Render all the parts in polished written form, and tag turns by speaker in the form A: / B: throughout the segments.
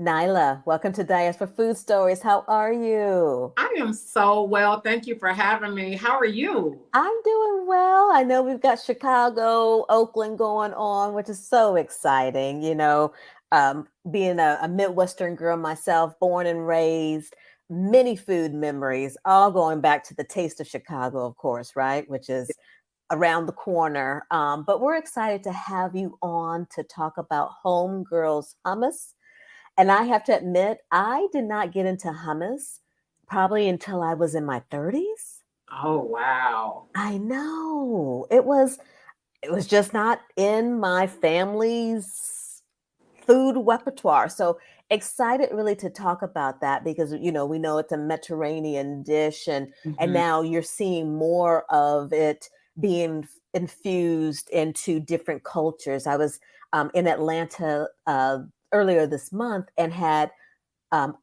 A: Niehla, welcome to Diets for Food Stories. How are you?
B: I am so well. Thank you for having me. How are you?
A: I'm doing well. I know we've got Chicago, Oakland going on, which is so exciting. Being a Midwestern girl myself, born and raised, many food memories, all going back to the taste of Chicago, of course, right? Which is around the corner. But we're excited to have you on to talk about Homegirl's hummus. And I have to admit, I did not get into hummus probably until I was in my 30s.
B: Oh, wow.
A: I know. It was just not in my family's food repertoire. So excited really to talk about that because we know it's a Mediterranean dish and
B: Mhm.
A: now you're seeing more of it being infused into different cultures. I was in Atlanta earlier this month and had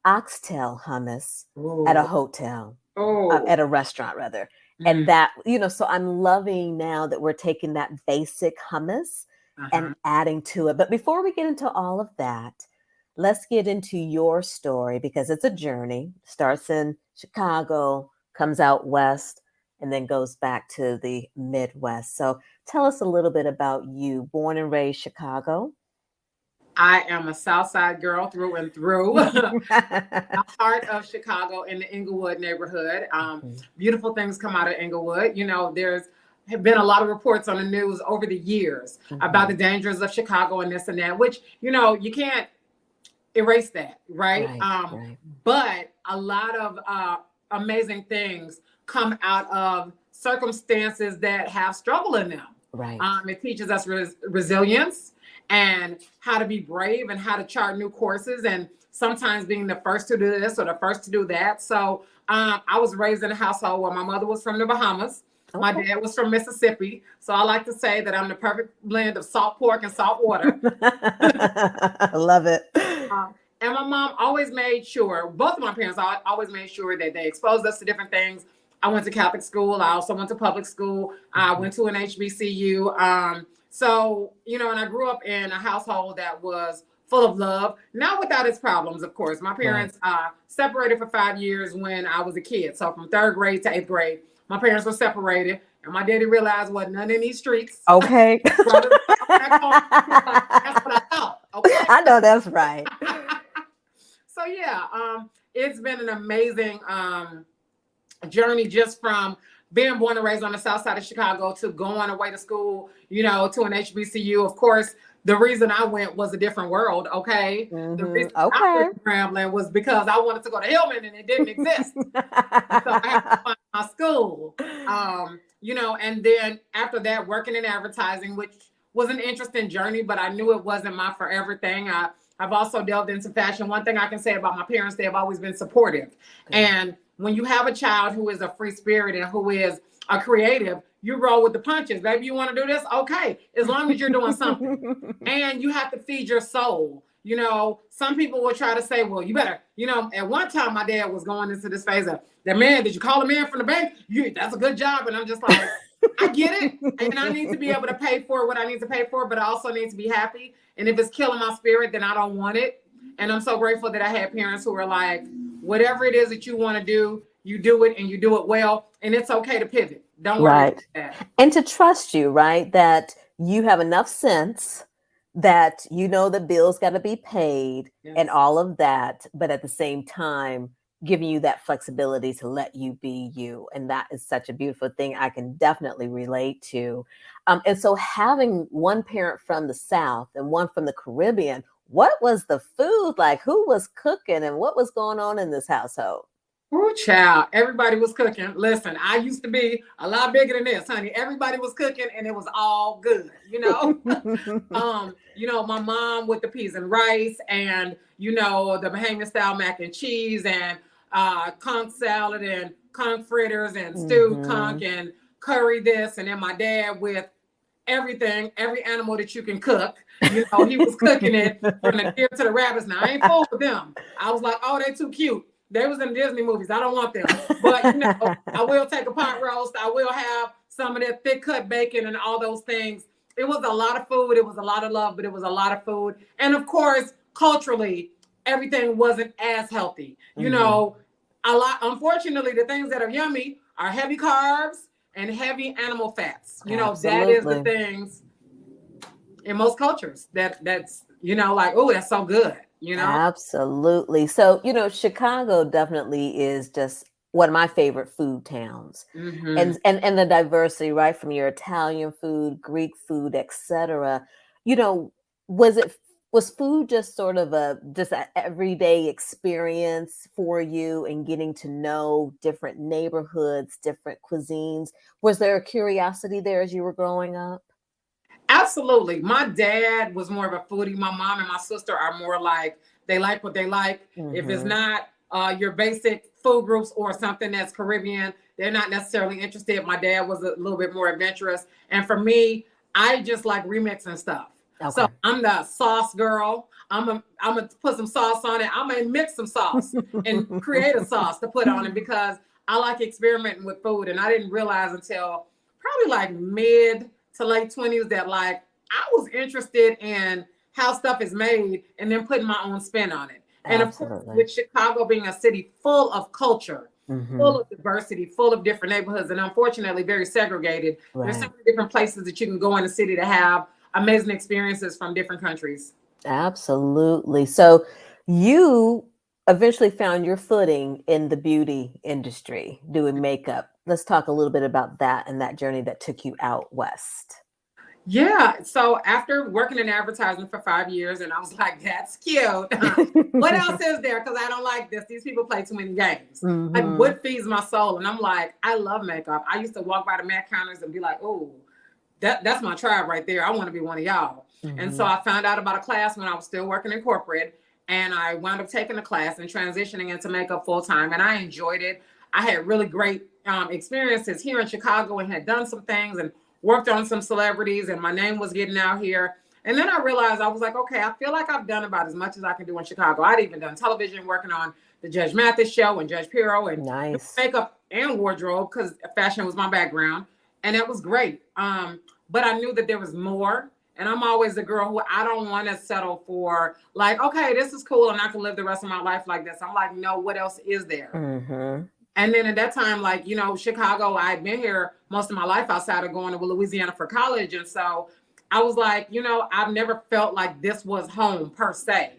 A: oxtail hummus at a
B: Oh,
A: hotel,
B: oh.
A: at a restaurant rather. And
B: Mm.
A: that, so I'm loving now that we're taking that basic hummus and
B: Uh-huh.
A: adding to it. But before we get into all of that, let's get into your story because it's a journey. Starts in Chicago, comes out west, and then goes back to the Midwest. So tell us a little bit about you. Born and raised Chicago.
B: I am a South Side girl through and through. The heart of Chicago in the Inglewood neighborhood. Beautiful things come out of Inglewood. There's have been a lot of reports on the news over the years about the
A: Mhm.
B: dangers of Chicago and this and that, which, you can't erase that, right?
A: Right, right,
B: But a lot of amazing things come out of circumstances that have struggle in them.
A: right.
B: It teaches us resilience and how to be brave and how to chart new courses and sometimes being the first to do this or the first to do that. So I was raised in a household where my mother was from the Bahamas. My
A: Okay.
B: dad was from Mississippi. So I like to say that I'm the perfect blend of salt pork and salt water.
A: I love it.
B: And my mom always made sure, both of my parents always made sure that they exposed us to different things. I went to Catholic school. I also went to public school. I
A: Mhm.
B: went to an HBCU. And I grew up in a household that was full of love, not without its problems, of course. My
A: Right.
B: parents separated for 5 years when I was a kid. So from third grade to eighth grade, my parents were separated. And my daddy realized what none in these streets.
A: Okay.
B: Brought us back home. He was like, that's what I thought. Okay.
A: I know that's right.
B: So yeah, it's been an amazing journey just from being born and raised on the south side of Chicago to going away to school, to an HBCU. Of course, the reason I went was a different world. Okay, the reason I
A: Okay.
B: went to Grambling was because I wanted to go to Hillman and it didn't exist, and so I had to find my school. And then after that, working in advertising, which was an interesting journey, but I knew it wasn't my forever thing. I've also delved into fashion. One thing I can say about my parents, they have always been supportive.
A: Good.
B: And when you have a child who is a free spirit and who is a creative, you roll with the punches. Baby, you want to do this? Okay. As long as you're doing something. And you have to feed your soul. Some people will try to say, well, you better, at one time my dad was going into this phase of that, man, did you call a man from the bank? That's a good job. And I'm just like, I get it. And I need to be able to pay for what I need to pay for, but I also need to be happy. And if it's killing my spirit, then I don't want it. And I'm so grateful that I had parents who were like, whatever it is that you want to do, you do it and you do it well. And it's okay to pivot. Don't worry about
A: Right.
B: that.
A: And to trust you, right? That you have enough sense that you know the bills got to be paid and
B: Yes.
A: all of that, but at the same time, giving you that flexibility to let you be you. And that is such a beautiful thing I can definitely relate to. And so, having one parent from the South and one from the Caribbean, what was the food like? Who was cooking and what was going on in this household?
B: Ooh, child. Everybody was cooking. Listen, I used to be a lot bigger than this, honey. Everybody was cooking and it was all good. My mom with the peas and rice and the Bahamian style mac and cheese and conch salad and conch fritters and stewed conch
A: Hmm.
B: and curry this, and then my dad with everything, every animal that you can cook. He was cooking it from the deer to the rabbits. Now I ain't full with them. I was like, oh, they too cute. They was in Disney movies. I don't want them. But I will take a pot roast. I will have some of that thick cut bacon and all those things. It was a lot of food. It was a lot of love, but it was a lot of food. And of course, culturally, everything wasn't as healthy. You
A: Mm-hmm.
B: know, unfortunately, the things that are yummy are heavy carbs and heavy animal fats. You know, that is the
A: Absolutely.
B: things in most cultures that's, you know, like, oh, that's so good, you know?
A: Absolutely. So, Chicago definitely is just one of my favorite food towns.
B: Mm-hmm.
A: And the diversity, right, from your Italian food, Greek food, etc. You know, was it was food just sort of a just an everyday experience for you in getting to know different neighborhoods, different cuisines? Was there a curiosity there as you were growing up?
B: Absolutely. My dad was more of a foodie. My mom and my sister are more like they like what they like. If it's
A: Mm-hmm.
B: not your basic food groups or something that's Caribbean, they're not necessarily interested. My dad was a little bit more adventurous. And for me, I just like remixing stuff. So
A: Okay.
B: I'm the sauce girl. I'm gonna put some sauce on it. I'm gonna mix some sauce and create a sauce to put on it because I like experimenting with food. And I didn't realize until probably like mid to late 20s that like I was interested in how stuff is made and then putting my own spin on it. And of course,
A: Absolutely.
B: with Chicago being a city full of culture,
A: Mm-hmm.
B: full of diversity, full of different neighborhoods, and unfortunately very segregated, there's so
A: Right.
B: many different places that you can go in the city to have amazing experiences from different countries.
A: Absolutely. So you eventually found your footing in the beauty industry doing makeup. Let's talk a little bit about that and that journey that took you out west.
B: Yeah. So after working in advertising for 5 years, and I was like, that's cute. What else is there? Because I don't like this. These people play too many games. Like,
A: Mm-hmm.
B: what feeds my soul? And I'm like, I love makeup. I used to walk by the Mac counters and be like, oh, that's my tribe right there. I want to be one of y'all. And so
A: Mm-hmm.
B: I found out about a class when I was still working in corporate, and I wound up taking the class and transitioning into makeup full time. And I enjoyed it. I had really great experiences here in Chicago and had done some things and worked on some celebrities, and my name was getting out here. And then I realized I was like, okay, I feel like I've done about as much as I can do in Chicago. I'd even done television, working on the Judge Mathis show and Judge Pirro, and
A: Nice.
B: makeup and wardrobe because fashion was my background, and it was great. But I knew that there was more. And I'm always the girl who I don't want to settle for, like, okay, this is cool and I can live the rest of my life like this. I'm like, no, what else is there?
A: Mm-hmm.
B: And then at that time, like, you know, Chicago, I'd been here most of my life outside of going to Louisiana for college. And so I was like, you know, I've never felt like this was home per se.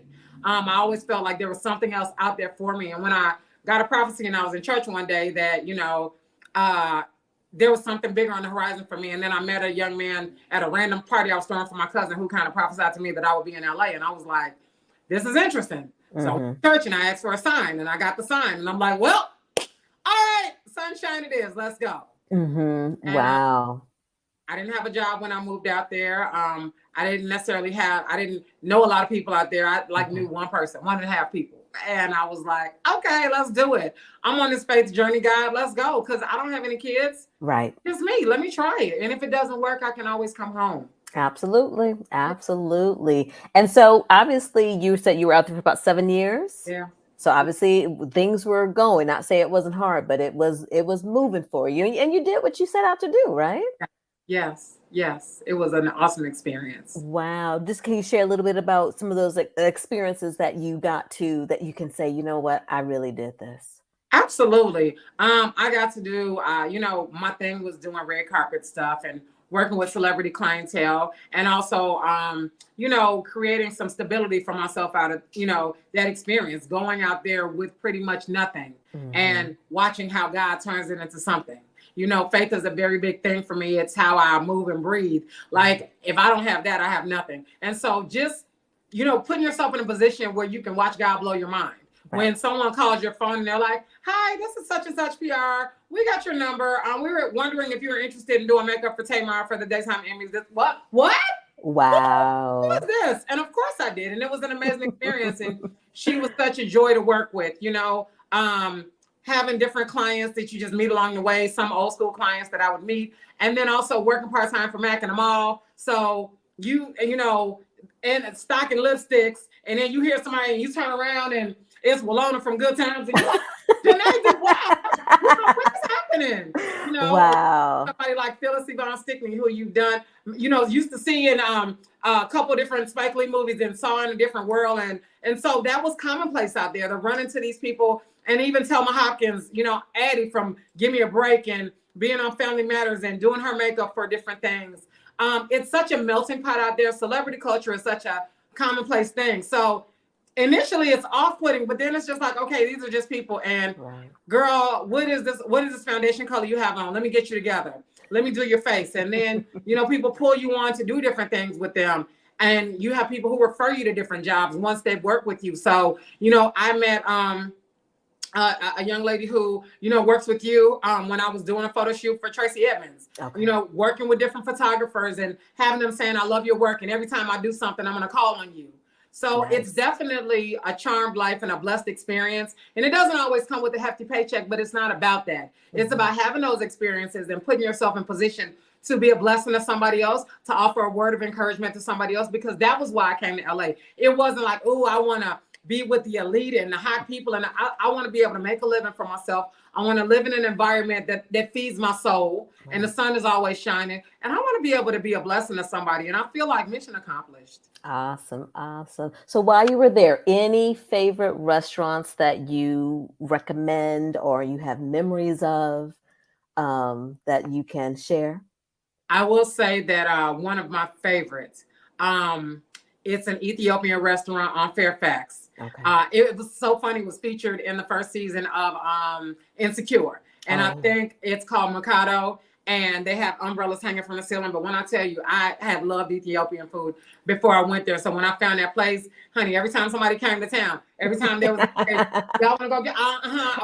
B: I always felt like there was something else out there for me. And when I got a prophecy and I was in church one day that, you know, there was something bigger on the horizon for me. And then I met a young man at a random party I was throwing for my cousin who kind of prophesied to me that I would be in LA. And I was like, this is interesting. So I went
A: Mm-hmm.
B: to church and I asked for a sign and I got the sign. And I'm like, well, all right, sunshine it is. Let's go.
A: Mm-hmm.
B: And
A: Wow.
B: I didn't have a job when I moved out there. I didn't know a lot of people out there. I like
A: Mm-hmm.
B: knew one person, 1.5 people. And I was like, okay, let's do it. I'm on this faith journey, God. Let's go. Because I don't have any kids.
A: Right.
B: It's me. Let me try it. And if it doesn't work, I can always come home.
A: Absolutely. Absolutely. And so obviously you said you were out there for about 7 years.
B: Yeah.
A: So obviously things were going, not say it wasn't hard, but it was moving for you. And you did what you set out to do, right?
B: Yes. Yes. It was an awesome experience.
A: Wow. Just can you share a little bit about some of those experiences that you got to that you can say, you know what, I really did this.
B: Absolutely. I got to do, you know, my thing was doing red carpet stuff and working with celebrity clientele, and also, you know, creating some stability for myself out of, you know, that experience, going out there with pretty much nothing
A: Mm-hmm.
B: and watching how God turns it into something. You know, faith is a very big thing for me. It's how I move and breathe. Like, if I don't have that, I have nothing. And so just, you know, putting yourself in a position where you can watch God blow your mind.
A: Right.
B: When someone calls your phone and they're like, hi, this is such and such PR. We got your number. We were wondering if you were interested in doing makeup for Tamar for the daytime Emmys. What? Who is
A: Wow.
B: this? And of course I did. And it was an amazing experience. And she was such a joy to work with, you know, having different clients that you just meet along the way, some old school clients that I would meet. And then also working part-time for Mac in the mall. So you know, and stocking lipsticks. And then you hear somebody and you turn around and it's Walona from Good Times. And you're like, Janae, what is happening? You know, or
A: Wow.
B: somebody like Phyllis Yvonne Stickney, who you've done, you know, used to see in a couple different Spike Lee movies and saw in a different world. And so that was commonplace out there to run into these people. And even Thelma Hopkins, you know, Addie from Give Me a Break and being on Family Matters and doing her makeup for different things. It's such a melting pot out there. Celebrity culture is such a commonplace thing. So initially it's off-putting, but then it's just like, okay, these are just people. And
A: Right.
B: girl, what is this foundation color you have on? Let me get you together. Let me do your face. And then, you know, people pull you on to do different things with them. And you have people who refer you to different jobs once they've worked with you. So, you know, I met a young lady who, you know, works with you when I was doing a photo shoot for Tracy Edmonds,
A: Okay.
B: you know, working with different photographers and having them saying, I love your work. And every time I do something, I'm going to call on you. So it's
A: Nice.
B: definitely a charmed life and a blessed experience. And it doesn't always come with a hefty paycheck, but it's not about that. It's about having those experiences and putting yourself in position to be a blessing to somebody else, to offer a word of encouragement to somebody else, because that was why I came to LA. It wasn't like, oh, I want to be with the elite and the hot people. And I want to be able to make a living for myself. I want to live in an environment that feeds my soul and the sun is always shining. And I want to be able to be a blessing to somebody. And I feel like mission accomplished.
A: Awesome. Awesome. So while you were there, any favorite restaurants that you recommend or you have memories of that you can share?
B: I will say that one of my favorites, it's an Ethiopian restaurant on Fairfax.
A: Okay.
B: It was so funny. It was featured in the first season of Insecure. And I
A: Oh,
B: think it's called Mikado. And they have umbrellas hanging from the ceiling. But when I tell you, I had loved Ethiopian food before I went there. So when I found that place, honey, every time somebody came to town, every time there was a y'all want to go get,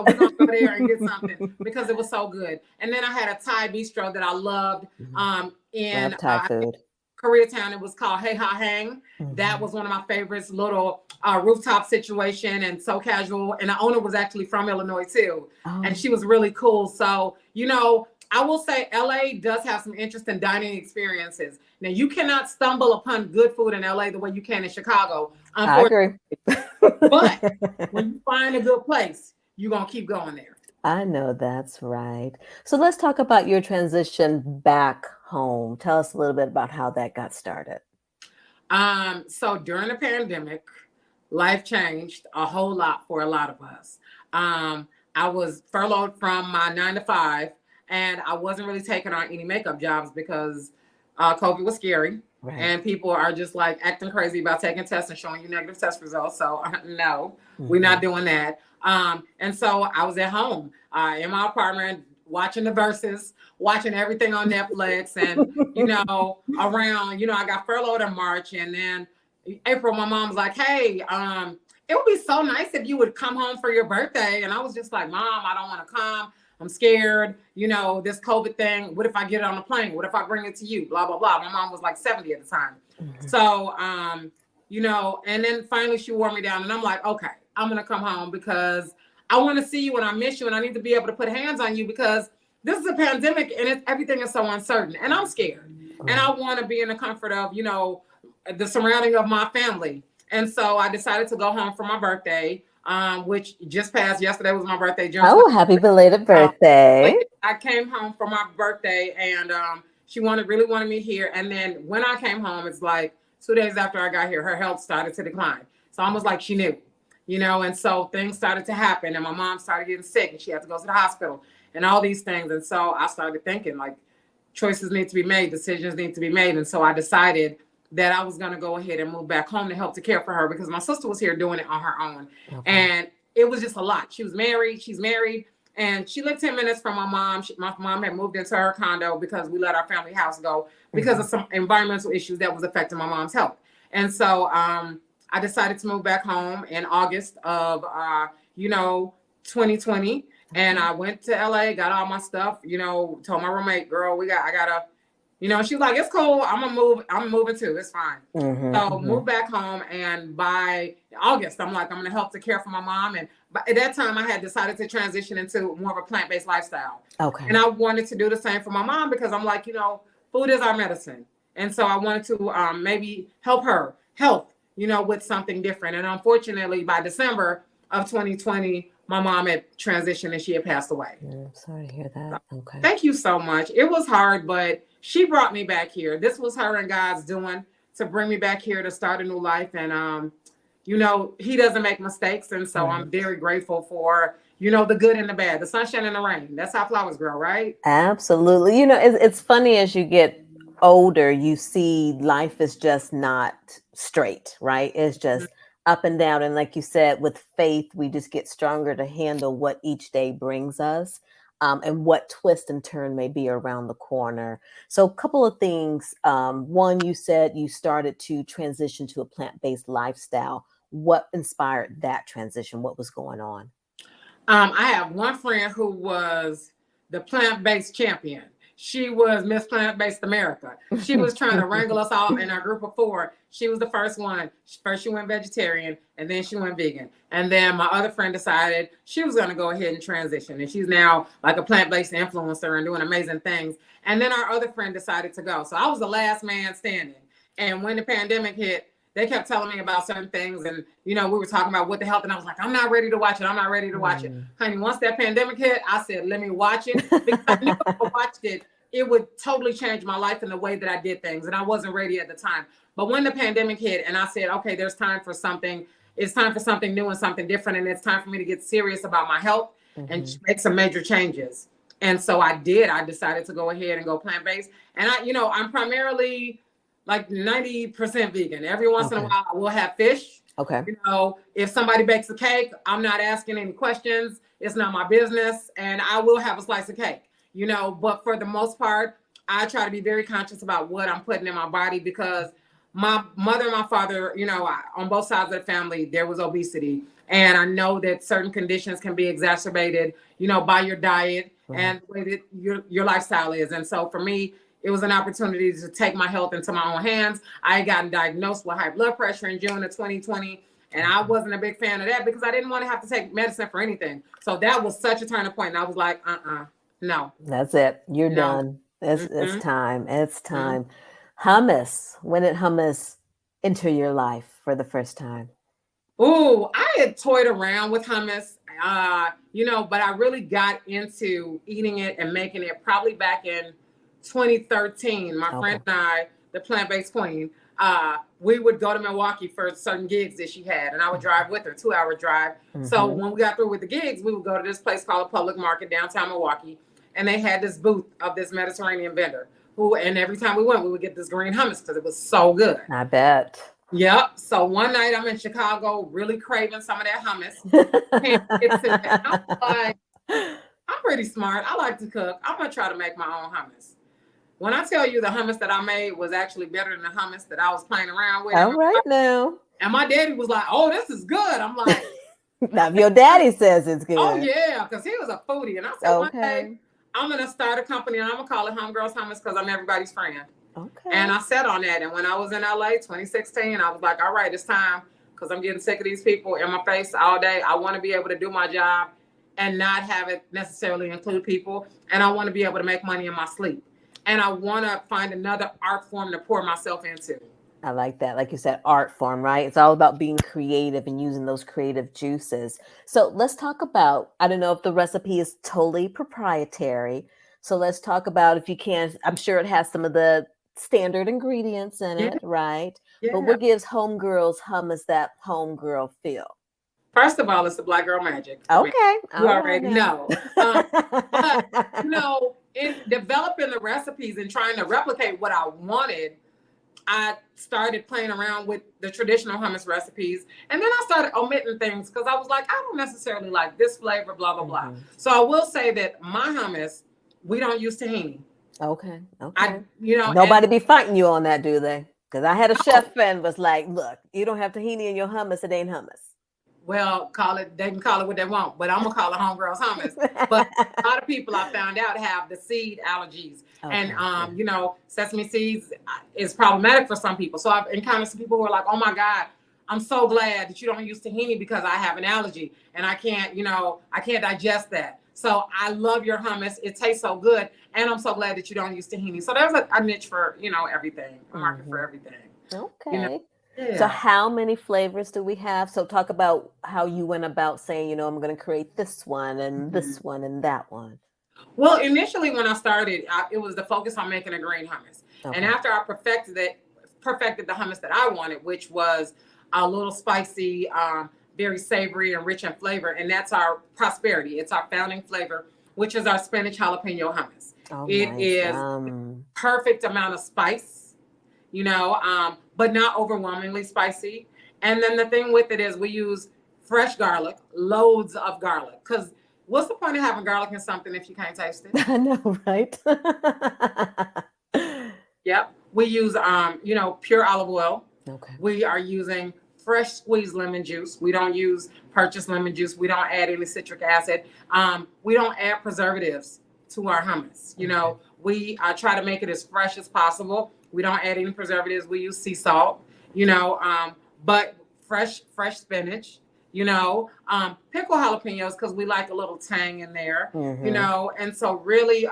B: we're going to go there and get something because it was so good. And then I had a Thai bistro that I loved in
A: love Thai food.
B: Koreatown. It was called Hey Ha Hang. That
A: Mhm.
B: was one of my favorites, little rooftop situation and so casual. And the owner was actually from Illinois too. And
A: Oh,
B: she was really cool. So, you know, I will say LA does have some interesting dining experiences. Now, you cannot stumble upon good food in LA the way you can in Chicago,
A: I
B: unfortunately.
A: agree.
B: But when you find a good place, you're going to keep going there.
A: I know that's right. So let's talk about your transition back home. Tell us a little bit about how that got started.
B: So during the pandemic, life changed a whole lot for a lot of us. I was furloughed from my 9 to 5, and I wasn't really taking on any makeup jobs because COVID was scary,
A: Right.
B: and people are just like acting crazy about taking tests and showing you negative test results. So no, we're not
A: Mhm.
B: doing that. And so I was at home in my apartment watching the verses, watching everything on Netflix, and you know, around, you know, I got furloughed in March, and then April, my mom was like, hey, it would be so nice if you would come home for your birthday. And I was just like, Mom, I don't want to come. I'm scared. You know, this COVID thing. What if I get it on a plane? What if I bring it to you? Blah, blah, blah. My mom was like 70 at the time.
A: Mhm.
B: So, you know, and then finally she wore me down. And I'm like, okay, I'm going to come home because I want to see you and I miss you. And I need to be able to put hands on you because this is a pandemic and everything is so uncertain. And I'm scared. And I
A: Right.
B: want to be in the comfort of, you know, the surrounding of my family. And so I decided to go home for my birthday, which just passed. Yesterday was my birthday, June 20th.
A: Oh, happy belated
B: Uh,
A: birthday.
B: I came home for my birthday, and she really wanted me here. And then when I came home, it's like 2 days after I got here, her health started to decline. It's almost like she knew, you know. And so things started to happen, and my mom started getting sick, and she had to go to the hospital, and all these things. And so I started thinking like choices need to be made, decisions need to be made. And so I decided that I was going to go ahead and move back home to help to care for her because my sister was here doing it on her own.
A: Okay.
B: And it was just a lot. She's married, and she lived 10 minutes from my mom. My mom had moved into her condo because we let our family house go because of some environmental issues that was affecting my mom's health. And so I decided to move back home in August of, 2020. And
A: Okay.
B: I went to LA, got all my stuff, you know, told my roommate, girl, I gotta, you know, she was like, it's cool. I'm moving too. It's fine.
A: Mhm.
B: So moved
A: Mhm.
B: back home. And by August, I'm like, I'm going to help to care for my mom. And at that time I had decided to transition into more of a plant-based lifestyle. And
A: Okay.
B: I wanted to do the same for my mom because I'm like, you know, food is our medicine. And so I wanted to maybe help her health, you know, with something different. And unfortunately, by December of 2020, my mom had transitioned and she had passed away.
A: I'm sorry to hear that. Okay.
B: Thank you so much. It was hard, but she brought me back here. This was her and God's doing to bring me back here to start a new life. And, he doesn't make mistakes. And so I'm very grateful for, the good and the bad, the sunshine and the rain. That's how flowers grow, right?
A: Absolutely. It's funny as you get older, you see life is just not straight, right? It's just up and down. And like you said, with faith, we just get stronger to handle what each day brings us, and what twist and turn may be around the corner. So a couple of things. One, you said you started to transition to a plant-based lifestyle. What inspired that transition? What was going on?
B: I have one friend who was the plant-based champion. She was Miss Plant-Based America. She was trying to wrangle us all in our group of 4. She was the first one. First she went vegetarian, and then she went vegan. And then my other friend decided she was going to go ahead and transition. And she's now like a plant-based influencer and doing amazing things. And then our other friend decided to go. So I was the last man standing. And when the pandemic hit, they kept telling me about certain things. And, we were talking about what the health. And I was like, I'm not ready to watch it. I'm not ready to watch it. Honey, once that pandemic hit, I said, let me watch it. Because I knew if I watched it, it would totally change my life in the way that I did things. And I wasn't ready at the time. But when the pandemic hit and I said, okay, there's time for something. It's time for something new and something different. And it's time for me to get serious about my health and make some major changes. And so I did. I decided to go ahead and go plant-based. And I'm primarily like 90% vegan. Every once in a while, I will have fish.
A: Okay.
B: If somebody bakes a cake, I'm not asking any questions. It's not my business. And I will have a slice of cake, but for the most part, I try to be very conscious about what I'm putting in my body, because my mother and my father, on both sides of the family, there was obesity. And I know that certain conditions can be exacerbated, by your diet and the way that your lifestyle is. And so for me, it was an opportunity to take my health into my own hands. I had gotten diagnosed with high blood pressure in June of 2020. And I wasn't a big fan of that because I didn't want to have to take medicine for anything. So that was such a turning point. And I was like, no.
A: That's it. You're done. It's time. It's time. Hummus. When did hummus enter your life for the first time?
B: Oh, I had toyed around with hummus, but I really got into eating it and making it probably back in 2013. My friend and I, the plant-based queen, we would go to Milwaukee for certain gigs that she had, and I would drive with her, 2-hour drive. So when we got through with the gigs, we would go to this place called a Public Market downtown Milwaukee, and they had this booth of this Mediterranean vendor and every time we went, we would get this green hummus because it was so good.
A: I bet.
B: Yep. So one night I'm in Chicago, really craving some of that hummus. I'm like, I'm pretty smart. I like to cook. I'm going to try to make my own hummus. When I tell you the hummus that I made was actually better than the hummus that I was playing around with.
A: All right now.
B: And my daddy was like, oh, this is good. I'm like.
A: Now, if your daddy says it's good.
B: Oh, yeah, because he was a foodie. And I said, one day, I'm going to start a company and I'm going to call it Homegirl's Hummus because I'm everybody's friend.
A: Okay.
B: And I sat on that. And when I was in LA, 2016, I was like, all right, it's time because I'm getting sick of these people in my face all day. I want to be able to do my job and not have it necessarily include people. And I want to be able to make money in my sleep. And I want to find another art form to pour myself into.
A: I like that. Like you said, art form, right? It's all about being creative and using those creative juices. So let's talk about, I don't know if the recipe is totally proprietary. So let's talk about, if you can, I'm sure it has some of the standard ingredients in it, right? Yeah. But what gives Homegirl's hummus that homegirl feel?
B: First of all, it's the Black girl magic.
A: Okay.
B: You already know. But, in developing the recipes and trying to replicate what I wanted, I started playing around with the traditional hummus recipes. And then I started omitting things because I was like, I don't necessarily like this flavor, blah, blah, blah. So I will say that my hummus, we don't use tahini.
A: Okay.
B: Nobody
A: be fighting you on that, do they? Because I had a chef friend was like, look, you don't have tahini in your hummus, it ain't hummus.
B: Well, they can call it what they want, but I'm going to call it Homegirl's Hummus. But a lot of people I found out have the seed allergies. Okay. And, sesame seeds is problematic for some people. So I've encountered some people who are like, oh, my God, I'm so glad that you don't use tahini because I have an allergy and I can't digest that. So I love your hummus. It tastes so good. And I'm so glad that you don't use tahini. So there's a niche for, everything, a market for everything.
A: Okay. So
B: Yeah.
A: how many flavors do we have? So talk about how you went about saying, I'm going to create this one and
B: Mhm.
A: this one and that one.
B: Well, initially when I started, it was the focus on making a green hummus. And
A: Okay.
B: after I perfected the hummus that I wanted, which was a little spicy, very savory and rich in flavor. And that's our prosperity. It's our founding flavor, which is our spinach jalapeno hummus.
A: Oh,
B: It
A: nice.
B: is
A: Yum.
B: perfect amount of spice, but not overwhelmingly spicy. And then the thing with it is we use fresh garlic, loads of garlic, because what's the point of having garlic in something if you can't taste it?
A: I know, right?
B: Yep. We use pure olive oil.
A: Okay.
B: We are using fresh squeezed lemon juice. We don't use purchased lemon juice. We don't add any citric acid. We don't add preservatives to our hummus.
A: Okay.
B: We try to make it as fresh as possible. We don't add any preservatives. We use sea salt, but fresh spinach, pickle jalapenos because we like a little tang in there,
A: Mm-hmm.
B: and so really,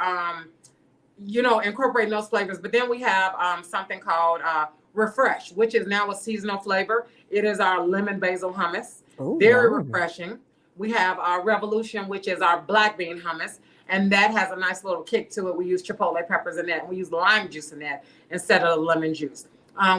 B: incorporating those flavors. But then we have something called Refresh, which is now a seasonal flavor. It is our lemon basil hummus,
A: Oh,
B: very
A: yum.
B: refreshing. We have our Revolution, which is our black bean hummus, and that has a nice little kick to it. We use chipotle peppers in that, and we use lime juice in that instead of the lemon juice.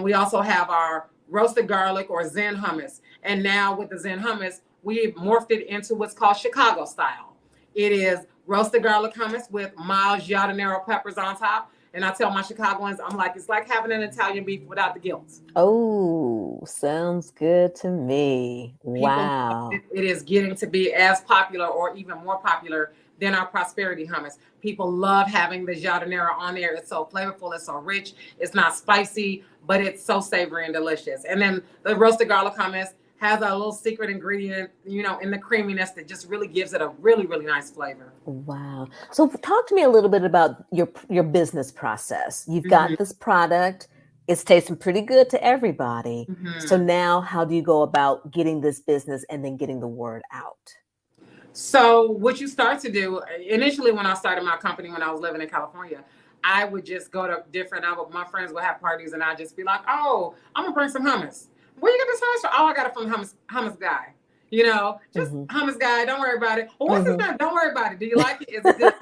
B: We also have our roasted garlic or Zen hummus, and now with the Zen hummus, we've morphed it into what's called Chicago style. It is roasted garlic hummus with mild giardiniera peppers on top. And I tell my Chicagoans, I'm like, it's like having an Italian beef without the guilt.
A: Oh, sounds good to me.
B: People love it.
A: Wow.
B: It is getting to be as popular or even more popular than our prosperity hummus. People love having the giardiniera on there. It's so flavorful. It's so rich. It's not spicy, but it's so savory and delicious. And then the roasted garlic hummus has a little secret ingredient, in the creaminess that just really gives it a really, really nice flavor.
A: Wow. So talk to me a little bit about your business process. You've
B: Mm-hmm.
A: got this product, it's tasting pretty good to everybody. So
B: Mm-hmm.
A: now how do you go about getting this business and then getting the word out?
B: So what you start to do initially when I started my company when I was living in California, I would just go to my friends would have parties and I'd just be like, oh, I'm gonna bring some hummus. Where you get this hummus from? Oh, I got it from hummus guy. Just
A: Mhm.
B: hummus guy. Don't worry about it. Well, what's his
A: Mhm.
B: name? Don't worry about it. Do you like it? Is it good?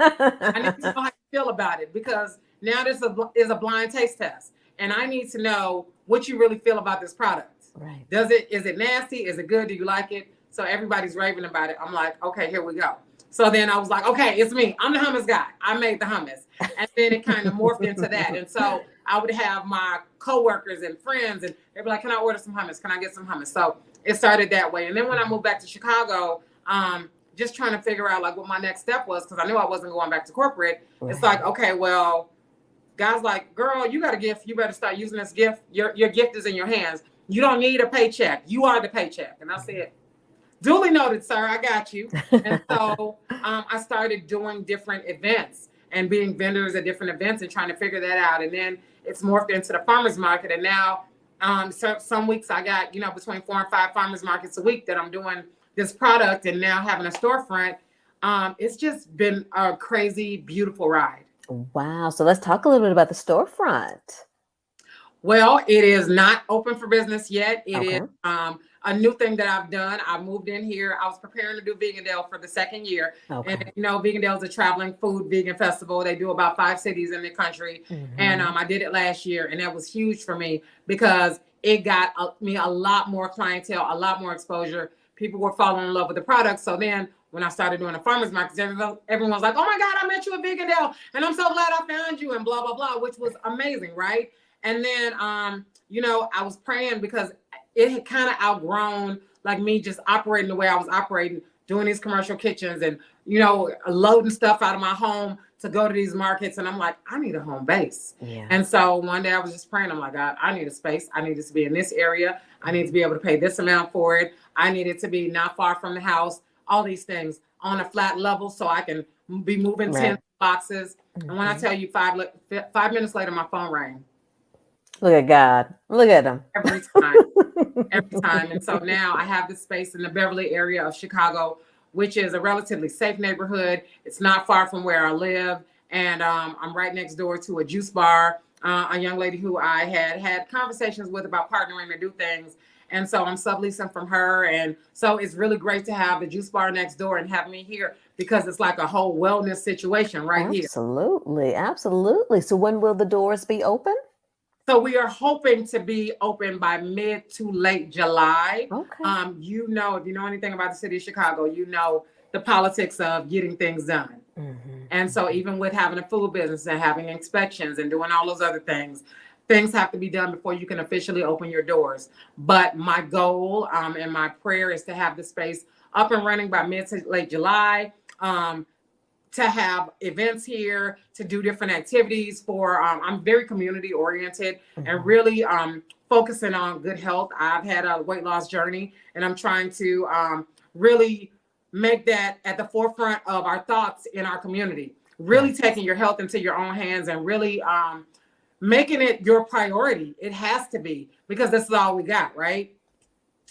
B: I need to know how you feel about it because now this is a blind taste test, and I need to know what you really feel about this product.
A: Right.
B: Is it nasty? Is it good? Do you like it? So everybody's raving about it. I'm like, okay, here we go. So then I was like, okay, it's me. I'm the hummus guy. I made the hummus. And then it kind of morphed into that. And so I would have my coworkers and friends and they'd be like, can I order some hummus? Can I get some hummus? So it started that way. And then when I moved back to Chicago, just trying to figure out like what my next step was, because I knew I wasn't going back to corporate. It's like,
A: Right.
B: okay, well, guys like, girl, you got a gift. You better start using this gift. Your gift is in your hands. You don't need a paycheck. You are the paycheck. And I said, duly noted, sir. I got you. And so I started doing different events and being vendors at different events and trying to figure that out. And then it's morphed into the farmers market. And now some weeks I got, between 4 and 5 farmers markets a week that I'm doing this product and now having a storefront. It's just been a crazy, beautiful ride.
A: Wow. So let's talk a little bit about the storefront.
B: Well, it is not open for business yet. It is
A: Okay.
B: a new thing that I've done. I moved in here. I was preparing to do Vegan Dale for the second year. And,
A: Okay.
B: Vegan Dale is a traveling food vegan festival. They do about 5 cities in the country. And
A: Hmm.
B: I did it last year. And that was huge for me because it got me a lot more clientele, a lot more exposure. People were falling in love with the product. So then when I started doing the farmers markets, everyone's like, oh my God, I met you at Vegan Dale. And I'm so glad I found you and blah, blah, blah, which was amazing, right? And then, I was praying because it had kind of outgrown like me just operating the way I was operating, doing these commercial kitchens and, loading stuff out of my home to go to these markets. And I'm like, I need a home base.
A: Yeah.
B: And so one day I was just praying. I'm like, God, I need a space. I need it to be in this area. I need to be able to pay this amount for it. I need it to be not far from the house, all these things on a flat level so I can be moving 10
A: Right.
B: boxes. And when I
A: Hmm.
B: tell you 5 minutes later, my phone rang.
A: Look at God. Look at him.
B: Every time, every time. And so now I have this space in the Beverly area of Chicago, which is a relatively safe neighborhood. It's not far from where I live. And I'm right next door to a juice bar. a young lady who I had conversations with about partnering to do things. And so I'm subleasing from her. And so it's really great to have the juice bar next door and have me here because it's like a whole wellness situation right here.
A: Absolutely, absolutely. So when will the doors be open?
B: So we are hoping to be open by mid to late July.
A: Okay.
B: If you know anything about the city of Chicago, you know the politics of getting things done. And so
A: Mhm.
B: even with having a food business and having inspections and doing all those other things have to be done before you can officially open your doors. But my goal and my prayer is to have the space up and running by mid to late July. To have events here, to do different activities for, I'm very community oriented and
A: Mhm.
B: really focusing on good health. I've had a weight loss journey and I'm trying to really make that at the forefront of our thoughts in our community. Really
A: Yes.
B: taking your health into your own hands and really making it your priority. It has to be because this is all we got, right?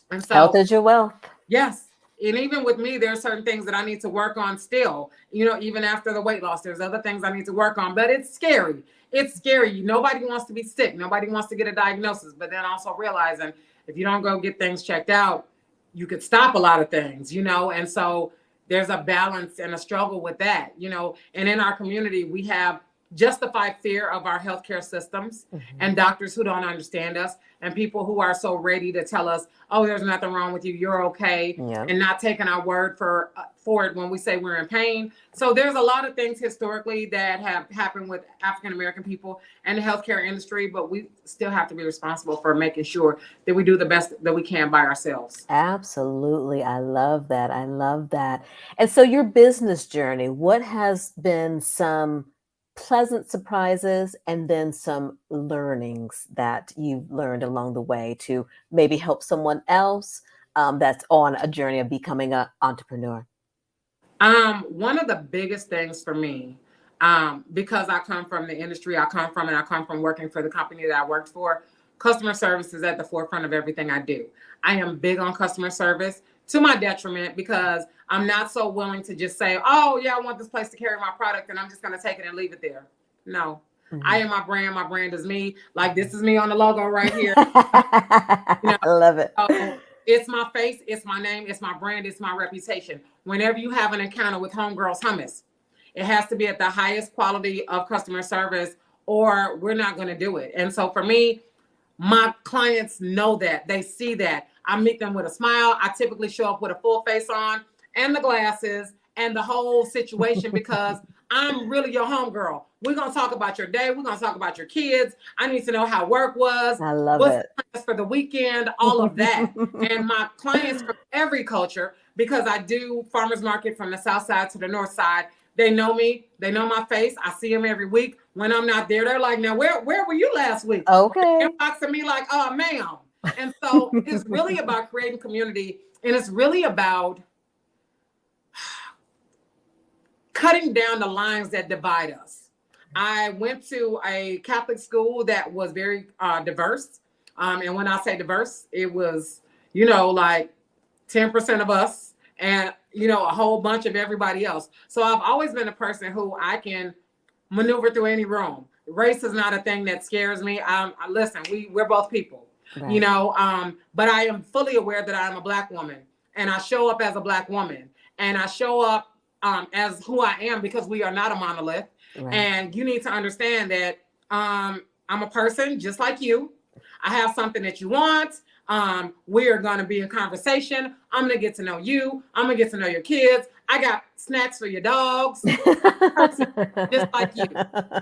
B: And
A: Health
B: so
A: is your wealth.
B: yes. And even with me, there are certain things that I need to work on still. Even after the weight loss, there's other things I need to work on, but it's scary. It's scary. Nobody wants to be sick. Nobody wants to get a diagnosis, but then also realizing if you don't go get things checked out, you could stop a lot of things. And so there's a balance and a struggle with that. And in our community, we have justified fear of our healthcare systems
A: Mhm.
B: and doctors who don't understand us and people who are so ready to tell us, oh, there's nothing wrong with you, you're okay,
A: Yep.
B: and not taking our word for it when we say we're in pain. So there's a lot of things historically that have happened with African American people and the healthcare industry, but we still have to be responsible for making sure that we do the best that we can by ourselves.
A: Absolutely. I love that. I love that. And so, your business journey, what has been some pleasant surprises and then some learnings that you've learned along the way to maybe help someone else that's on a journey of becoming an entrepreneur?
B: One of the biggest things for me, because I come from the industry I come from working for the company that I worked for, customer service is at the forefront of everything I do. I am big on customer service to my detriment because I'm not so willing to just say, oh, yeah, I want this place to carry my product and I'm just going to take it and leave it there. No, I
A: Mhm.
B: am my brand. My brand is me. Like this is me on the logo right here. You know,
A: I love it.
B: so it's my face, it's my name, it's my brand, it's my reputation. Whenever you have an encounter with Homegirl's Hummus, it has to be at the highest quality of customer service, or we're not going to do it. And so for me, my clients know that. They see that. I meet them with a smile. I typically show up with a full face on and the glasses and the whole situation because I'm really your homegirl. We're going to talk about your day. We're going to talk about your kids. I need to know how work was,
A: I love
B: what's
A: it.
B: the plans for the weekend, all of that. And my clients from every culture, because I do farmers market from the south side to the north side, they know me. They know my face. I see them every week. When I'm not there, they're like, now, where were you last week?
A: Okay.
B: Inboxing me like, oh, ma'am. And so it's really about creating community and it's really about cutting down the lines that divide us. I went to a Catholic school that was very diverse. And when I say diverse, it was, like 10% of us and, a whole bunch of everybody else. So I've always been a person who I can maneuver through any room. Race is not a thing that scares me. Listen, we're both people,
A: Right.
B: but I am fully aware that I'm a Black woman and I show up as a Black woman and I show up as who I am because we are not a monolith.
A: Right.
B: And you need to understand that I'm a person just like you. I have something that you want. We are going to be in conversation. I'm going to get to know you. I'm going to get to know your kids. I got snacks for your dogs. Person just like you.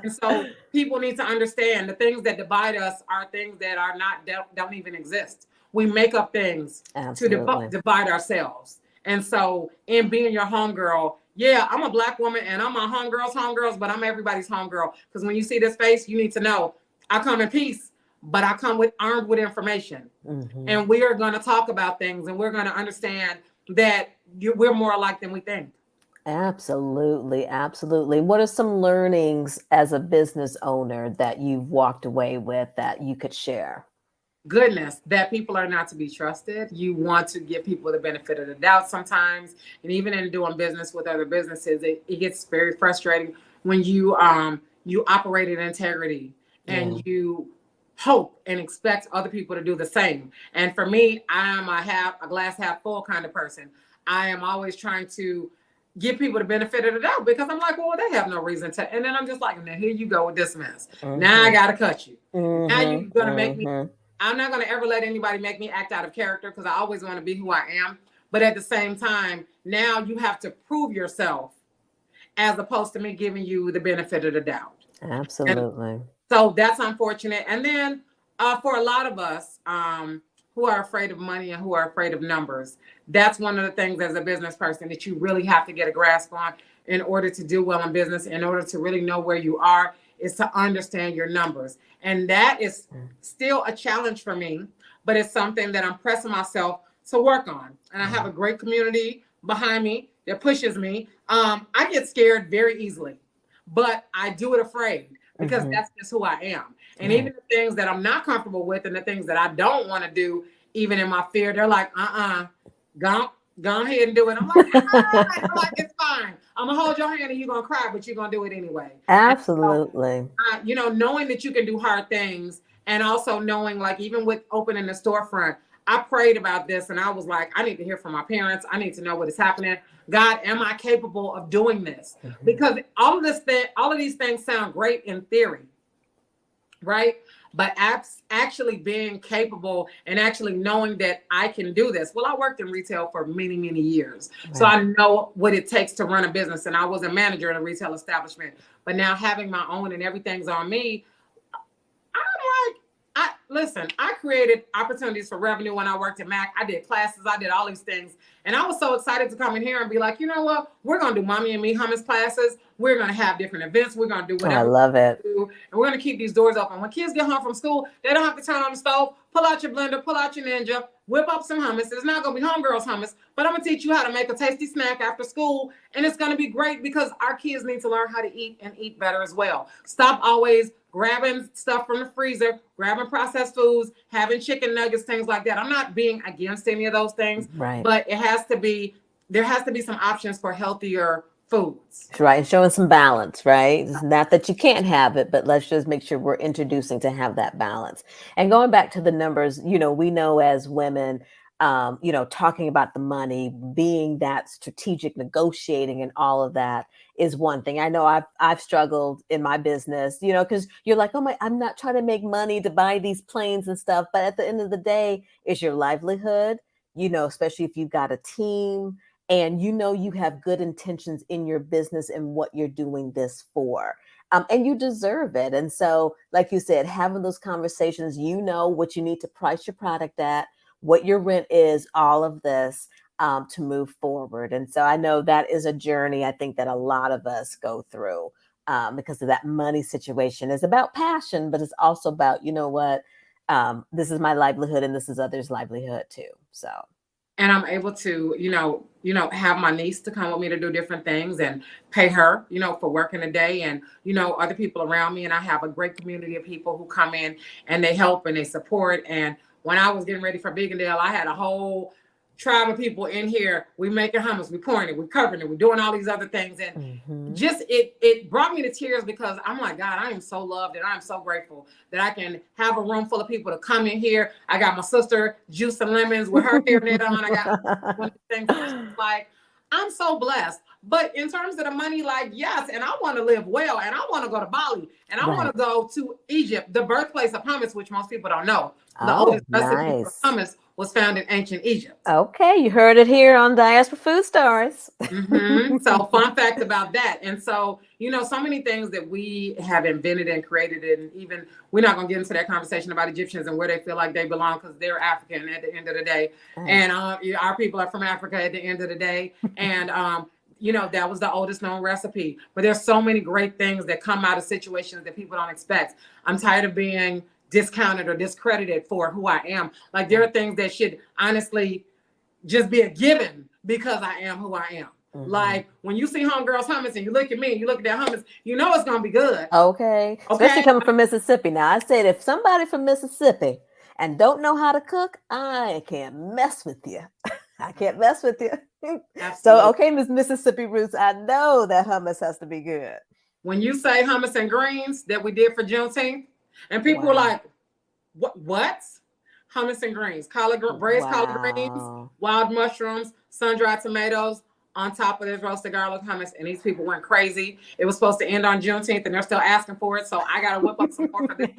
B: And so people need to understand the things that divide us are things that are not don't even exist. We make up things to
A: Absolutely.
B: divide ourselves. And so in being your homegirl, yeah, I'm a Black woman and I'm my homegirls, but I'm everybody's homegirl. Because when you see this face, you need to know I come in peace, but I come with armed with information.
A: Hmm.
B: And we are going to talk about things and we're going to understand that we're more alike than we think.
A: Absolutely, absolutely. What are some learnings as a business owner that you've walked away with that you could share?
B: Goodness, that people are not to be trusted. You want to give people the benefit of the doubt sometimes. And even in doing business with other businesses, it gets very frustrating when you operate in integrity
A: Yeah.
B: and you hope and expect other people to do the same. And for me, I am a glass half full kind of person. I am always trying to give people the benefit of the doubt because I'm like, well, they have no reason to. And then I'm just like, now here you go with this mess. Now I gotta cut you. Now you're gonna make me. I'm not gonna ever let anybody make me act out of character because I always want to be who I am. But at the same time, now you have to prove yourself as opposed to me giving you the benefit of the doubt.
A: Absolutely.
B: And so that's unfortunate. And then for a lot of us who are afraid of money and who are afraid of numbers, that's one of the things as a business person that you really have to get a grasp on in order to do well in business, in order to really know where you are, is to understand your numbers. And that is still a challenge for me, but it's something that I'm pressing myself to work on. And I have a great community behind me that pushes me. I get scared very easily, but I do it afraid because that's just who I am. And even the things that I'm not comfortable with and the things that I don't want to do, even in my fear, they're like, go ahead and do it. I'm like, I'm like, it's fine. I'm gonna hold your hand and you're gonna cry, but you're gonna do it anyway.
A: Absolutely.
B: So, knowing that you can do hard things, and also knowing, like, even with opening the storefront, I prayed about this and I was like, I need to hear from my parents. I need to know what is happening. God, am I capable of doing this? Because all of these things sound great in theory, right? But actually being capable and actually knowing that I can do this. Well, I worked in retail for many, many years. Right. So I know what it takes to run a business. And I was a manager in a retail establishment. But now having my own and everything's on me, I created opportunities for revenue when I worked at Mac. I did classes. I did all these things. And I was so excited to come in here and be like, you know what? We're going to do Mommy and Me hummus classes. We're going to have different events. We're going to do whatever.
A: I love it.
B: Do, and we're going to keep these doors open. When kids get home from school, they don't have to turn on the stove, pull out your blender, pull out your Ninja, whip up some hummus. It's not going to be Homegirl's hummus, but I'm going to teach you how to make a tasty snack after school. And it's going to be great because our kids need to learn how to eat and eat better as well. Stop always grabbing stuff from the freezer, grabbing processed foods, having chicken nuggets, things like that. I'm not being against any of those things, right? But there has to be some options for healthier foods.
A: Right, and showing some balance, right? It's not that you can't have it, but let's just make sure we're introducing to have that balance. And going back to the numbers, we know as women, talking about the money, being that strategic negotiating and all of that is one thing. I know I've struggled in my business, because you're like, oh my, I'm not trying to make money to buy these planes and stuff. But at the end of the day, it's your livelihood, especially if you've got a team and you have good intentions in your business and what you're doing this for. And you deserve it. And so, like you said, having those conversations, what you need to price your product at, what your rent is, all of this to move forward. And so I know that is a journey I think that a lot of us go through because of that money situation. Is about passion, but it's also about, this is my livelihood and this is others' livelihood too. So.
B: And I'm able to, have my niece to come with me to do different things and pay her, for working a day and, other people around me. And I have a great community of people who come in and they help and they support. And when I was getting ready for Biggindale, I had a whole tribe of people in here. We making hummus, we pouring it, we covering it, we're doing all these other things. And just, it brought me to tears because I'm like, God, I am so loved and I'm so grateful that I can have a room full of people to come in here. I got my sister juicing lemons with her hair knit on. I got one of the things like, I'm so blessed. But in terms of the money, like, yes, and I want to live well, and I want to go to Bali, and I want to go to Egypt, the birthplace of hummus, which most people don't know. The oldest recipe for hummus was found in ancient Egypt.
A: Okay, you heard it here on Diaspora Food Stars.
B: So fun fact about that. And so, so many things that we have invented and created, and even we're not going to get into that conversation about Egyptians and where they feel like they belong because they're African at the end of the day. And our people are from Africa at the end of the day. And, that was the oldest known recipe. But there's so many great things that come out of situations that people don't expect. I'm tired of being discounted or discredited for who I am. Like, there are things that should honestly just be a given because I am who I am. Like, when you see Homegirl's hummus and you look at me and you look at that hummus, it's going to be good.
A: Okay. Especially coming from Mississippi. Now, I said, if somebody from Mississippi and don't know how to cook, I can't mess with you. I can't mess with you. So, okay, Miss Mississippi Roots, I know that hummus has to be good.
B: When you say hummus and greens that we did for Juneteenth, And people were like, what? Hummus and greens, braised collard greens, wild mushrooms, sun-dried tomatoes, on top of this roasted garlic hummus. And these people went crazy. It was supposed to end on Juneteenth, and they're still asking for it. So I got to whip up some more for this.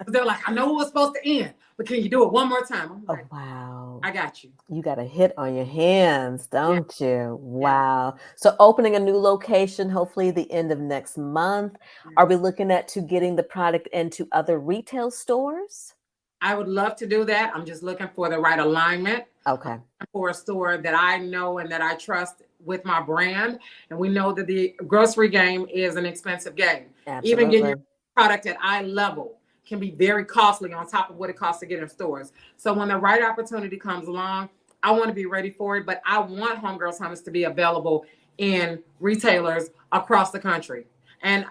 B: They're like, I know it was supposed to end, but can you do it one more time? I'm like,
A: wow.
B: I got you.
A: You got a hit on your hands, don't you? Wow. So opening a new location, hopefully the end of next month. Are we looking at getting the product into other retail stores?
B: I would love to do that. I'm just looking for the right alignment.
A: Okay.
B: For a store that I know and that I trust with my brand. And we know that the grocery game is an expensive game.
A: Absolutely.
B: Even getting your product at eye level can be very costly on top of what it costs to get in stores. So when the right opportunity comes along, I want to be ready for it. But I want Homegirl's Hummus to be available in retailers across the country. And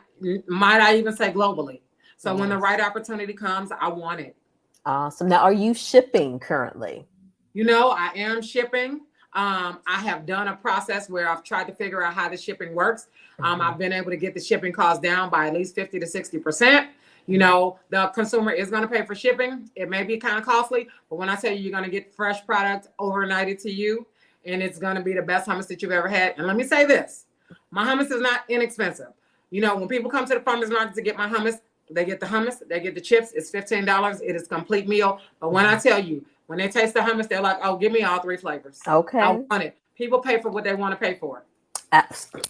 B: might I even say globally. So when the right opportunity comes, I want it.
A: Awesome. Now, are you shipping currently?
B: You know, I am shipping. I have done a process where I've tried to figure out how the shipping works. I've been able to get the shipping costs down by at least 50 to 60%. You know, the consumer is going to pay for shipping. It may be kind of costly, but when I tell you you're going to get fresh product overnighted to you, and it's going to be the best hummus that you've ever had. And let me say this, my hummus is not inexpensive. You know, when people come to the farmer's market to get my hummus, they get the hummus, they get the chips. It's $15. It is a complete meal. But when I tell you, when they taste the hummus, they're like, oh, give me all 3 flavors.
A: Okay.
B: I want it. People pay for what they want to pay for.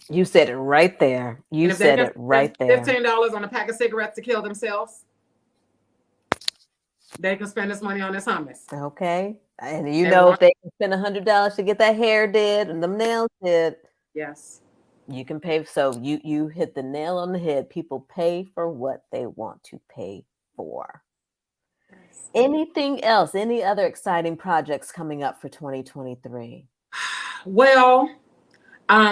A: You said it right there. You said it right there.
B: $15 on a pack of cigarettes to kill themselves. They can spend this money on this hummus.
A: Okay. And you know, if they can spend $100 to get that hair did and them nails did.
B: Yes.
A: You can pay. So you hit the nail on the head. People pay for what they want to pay for. Yes. Anything else? Any other exciting projects coming up for 2023?
B: Well,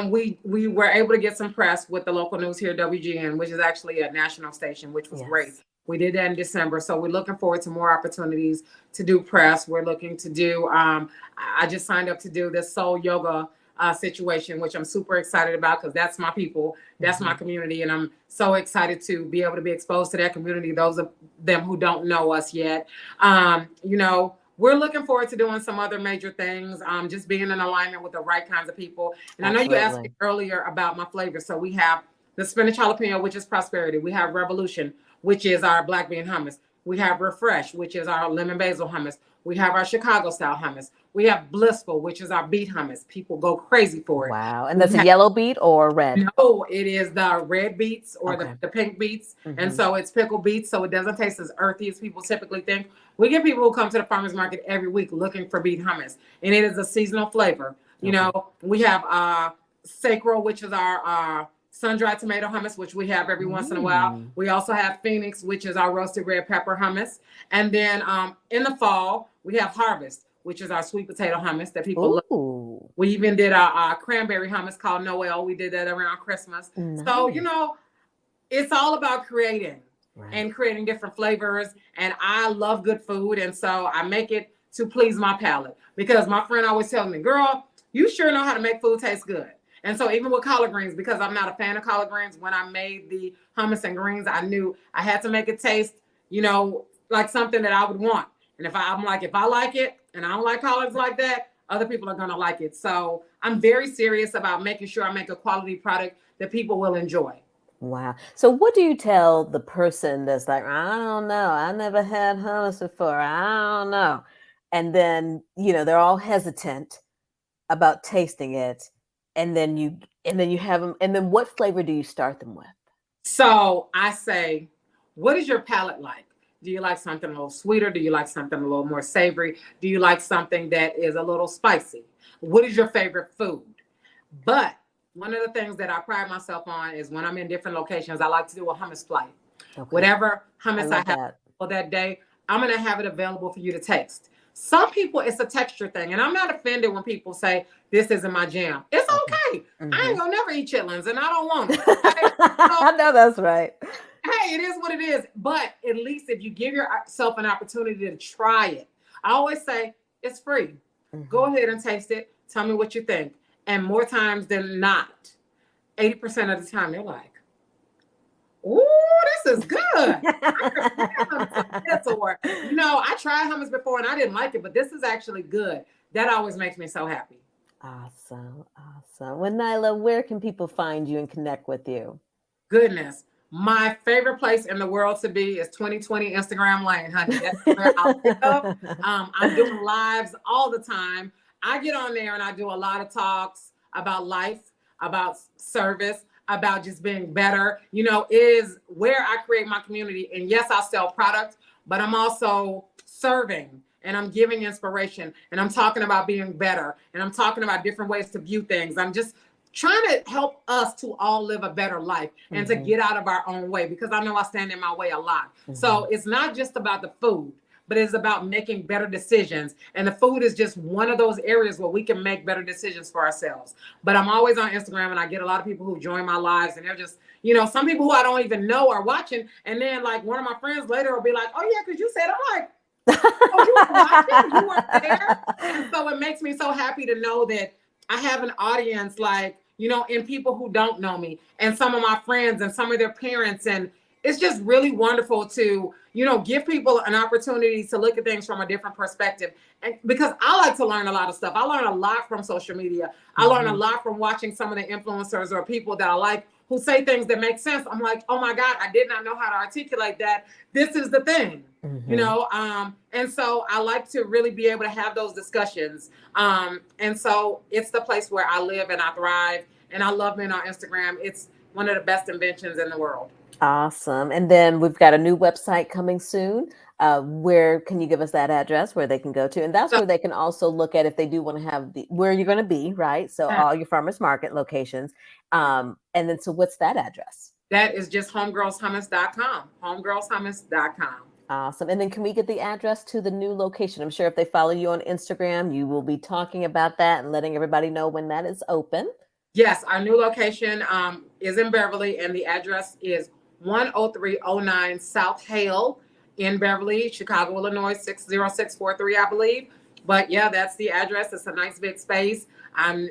B: we were able to get some press with the local news here, WGN, which is actually a national station, which was great. We did that in December. So we're looking forward to more opportunities to do press. We're looking to do, I just signed up to do this soul yoga situation, which I'm super excited about because that's my people, that's my community. And I'm so excited to be able to be exposed to that community, those of them who don't know us yet. You know, we're looking forward to doing some other major things, just being in alignment with the right kinds of people. And I know you asked me earlier about my flavors. So we have the spinach jalapeno, which is prosperity. We have revolution, which is our black bean hummus. We have refresh, which is our lemon basil hummus. We have our Chicago style hummus. We have blissful, which is our beet hummus. People go crazy for it.
A: Wow. And that's a yellow beet or red?
B: No, it is the red beets or the pink beets. And so it's pickled beets. So it doesn't taste as earthy as people typically think. We get people who come to the farmer's market every week looking for beet hummus. And it is a seasonal flavor. You know, we have sacral, which is our sun-dried tomato hummus, which we have every once in a while. We also have Phoenix, which is our roasted red pepper hummus. And then in the fall, we have Harvest, which is our sweet potato hummus that people love. We even did our cranberry hummus called Noel. We did that around Christmas. Nice. So, you know, it's all about creating and creating different flavors. And I love good food. And so I make it to please my palate because my friend always tells me, girl, you sure know how to make food taste good. And so even with collard greens, because I'm not a fan of collard greens, when I made the hummus and greens, I knew I had to make it taste, you know, like something that I would want. And if I like it and I don't like collards like that, other people are going to like it. So I'm very serious about making sure I make a quality product that people will enjoy.
A: Wow. So what do you tell the person that's like, I don't know, I never had hummus before, I don't know. And then, you know, they're all hesitant about tasting it. And then you have them. And then what flavor do you start them with?
B: So I say, what is your palate like? Do you like something a little sweeter? Do you like something a little more savory? Do you like something that is a little spicy? What is your favorite food? But one of the things that I pride myself on is when I'm in different locations, I like to do a hummus flight. Whatever hummus I have for that day, I'm going to have it available for you to taste. Some people, it's a texture thing. And I'm not offended when people say, this isn't my jam. It's okay. I ain't going to never eat chitlins and I don't want it. Okay?
A: I know that's right.
B: Hey, it is what it is. But at least if you give yourself an opportunity to try it, I always say it's free. Go ahead and taste it. Tell me what you think. And more times than not, 80% of the time, they're like, ooh, this is good. I remember some this, or I tried hummus before and I didn't like it, but this is actually good. That always makes me so happy.
A: Awesome. Awesome. Well, Niehla, where can people find you and connect with you?
B: Goodness. My favorite place in the world to be is 2020 Instagram Lane, honey. That's where I live. I'm doing lives all the time. I get on there and I do a lot of talks about life, about service, about just being better. Is where I create my community. And yes, I sell products, but I'm also serving and I'm giving inspiration and I'm talking about being better and I'm talking about different ways to view things. I'm just trying to help us to all live a better life and to get out of our own way, because I know I stand in my way a lot. So it's not just about the food, but it's about making better decisions. And the food is just one of those areas where we can make better decisions for ourselves. But I'm always on Instagram and I get a lot of people who join my lives and they're just, some people who I don't even know are watching. And then like one of my friends later will be like, oh yeah, because you said, I'm like, oh, you were watching, you were there. And so it makes me so happy to know that I have an audience like, and people who don't know me and some of my friends and some of their parents. And it's just really wonderful to, give people an opportunity to look at things from a different perspective. And because I like to learn a lot of stuff. I learn a lot from social media. I learn a lot from watching some of the influencers or people that I like who say things that make sense. I'm like, oh my God, I did not know how to articulate that. This is the thing. And so I like to really be able to have those discussions. And so it's the place where I live and I thrive, and I love being on Instagram. It's one of the best inventions in the world.
A: Awesome. And then we've got a new website coming soon. Where can you give us that address where they can go to? And that's where they can also look at if they do want to have where you're going to be, right? So all your farmers market locations. And then, so what's that address?
B: That is just homegirlshummus.com. Homegirlshummus.com.
A: Awesome. And then can we get the address to the new location? I'm sure if they follow you on Instagram, you will be talking about that and letting everybody know when that is open.
B: Yes, our new location is in Beverly, and the address is 10309 South Hale in Beverly, Chicago, Illinois, 60643, I believe. But yeah, that's the address. It's a nice big space. I'm,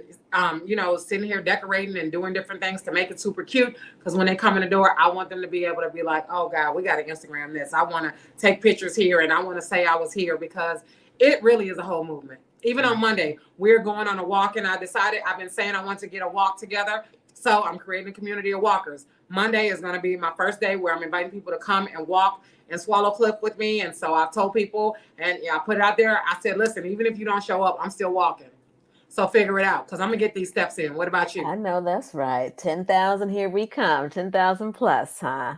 B: sitting here decorating and doing different things to make it super cute. Because when they come in the door, I want them to be able to be like, oh God, we got to Instagram this. I want to take pictures here and I want to say I was here, because it really is a whole movement. Even on Monday, we're going on a walk, and I've been saying I want to get a walk together. So I'm creating a community of walkers. Monday is going to be my first day where I'm inviting people to come and walk and Swallow Cliff with me. And so I've told people, and I put it out there. I said, listen, even if you don't show up, I'm still walking. So figure it out, because I'm going to get these steps in. What about you?
A: I know that's right. 10,000, here we come. 10,000 plus, huh?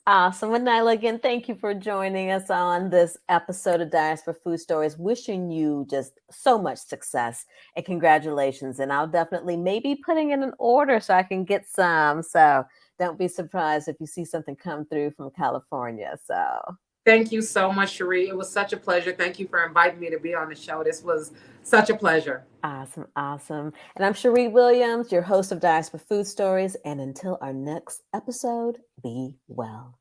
A: Awesome. Well, Niehla, again, thank you for joining us on this episode of Diaries for Food Stories. Wishing you just so much success and congratulations. And I'll definitely maybe putting in an order so I can get some. So don't be surprised if you see something come through from California. So
B: thank you so much, Cherie. It was such a pleasure. Thank you for inviting me to be on the show. This was such a pleasure.
A: Awesome. Awesome. And I'm Cherie Williams, your host of Diaries for Food Stories. And until our next episode, be well.